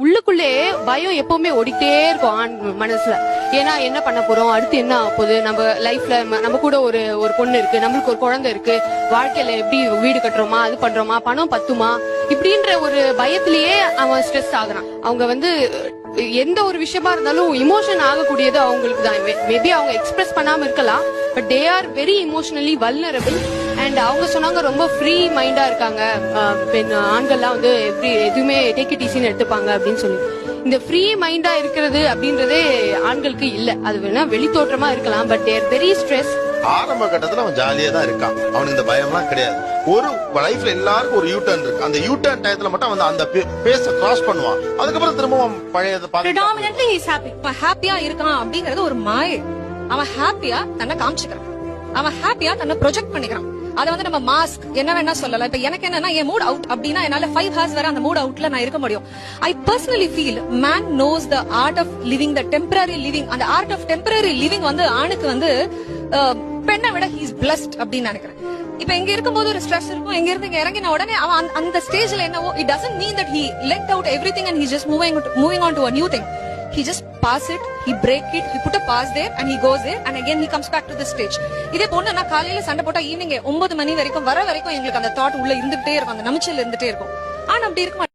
உள்ளுக்குள்ளே பயம் எப்பவுமே ஓடிட்டே இருக்கும் ஆண் மனசுல. ஏன்னா என்ன பண்ண போறோம், அடுத்து என்ன ஆக போகுது, நம்ம லைஃப்ல நம்ம கூட ஒரு பொண்ணு இருக்கு, நம்மளுக்கு ஒரு குழந்தை இருக்கு, வாழ்க்கையில எப்படி வீடு கட்டுறோமா, அது பண்றோமா, பணம் பத்துமா, இப்படின்ற ஒரு பயத்திலேயே அவன் ஸ்ட்ரெஸ் ஆகுறான். அவங்க எந்த ஒரு விஷயமா இருந்தாலும் இமோஷன் ஆகக்கூடியது அவங்களுக்கு தான். மேபி அவங்க எக்ஸ்பிரஸ் பண்ணாம இருக்கலாம், but they are very emotionally vulnerable. And அவங்க சொன்னாங்க ரொம்ப ஃப்ரீ மைண்டா இருக்காங்க ஆண்கள்லாம், எதுவுமே டேக் இட் ஈஸின்னு எடுத்துப்பாங்க அப்படின்னு சொல்லி. இந்த ஃப்ரீ மைண்டா இருக்கிறது அப்படின்றதே ஆண்களுக்கு இல்ல. அது வேணா வெளி தோற்றமா இருக்கலாம், பட் தேர் வெரி ஸ்ட்ரெஸ். ஆரம்ப கட்டத்துல அவன் ஜாலியா தான் இருக்கான், அவனுக்கு இந்த பயம்லாம் கிடையாது. ஒரு லைஃப்ல எல்லாருக்கும் ஒரு யூ டர்ன் இருக்கு. அந்த யூ டர்ன் டயத்துல மட்டும் அவன் அந்த பேஸ கிராஸ் பண்ணுவான். அதுக்கப்புறம் திரும்பவும் பழையதை predominantly he's happy. ஹாப்பியா இருக்கான் அப்படிங்கறது ஒரு மாயை. அவன் ஹாப்பியா தன்னை காமிச்சுக்கிறான், அவன் ஹாப்பியா தன்னை ப்ரொஜெக்ட் பண்ணிக்கிறான். அத நம்ம மாஸ்க் என்ன வேணா சொல்லலாம். இப்ப எனக்கு என்னன்னா, என் மூட் அவுட் அப்படின்னா என்னால 5 hours வரை அந்த மூட் அவுட்ல நான் இருக்க முடியும். I personally feel man knows the art of living, the temporary living. அந்த ஆர்ட் ஆஃப் டெம்பரரி லிவிங் ஆணுக்கு பெண்ணை விட ஹீஸ் பிளஸ்ட் அப்படின்னு நினைக்கிறேன். இப்ப இங்க இருக்கும்போது ஒரு ஸ்ட்ரெஸ் இருக்கும், இங்க இருந்து இங்க இறங்கின உடனே அவன் அந்த ஸ்டேஜ்ல என்னவோ, it doesn't mean that he let out everything and he's just moving on to a new thing. He just pass it, he break it, he put a pass there and he goes there and again he comes back to the stage. இதே பொண்ணு நான் காலையில சண்டை போட்டா evening 9 மணி வரைக்கும் வர வரைக்கும் எங்களுக்கு அந்த தாட் உள்ள இருந்துட்டே இருக்கும், அந்த நமிச்சல் இருந்துட்டே இருக்கும். ஆனா அப்படி இருக்க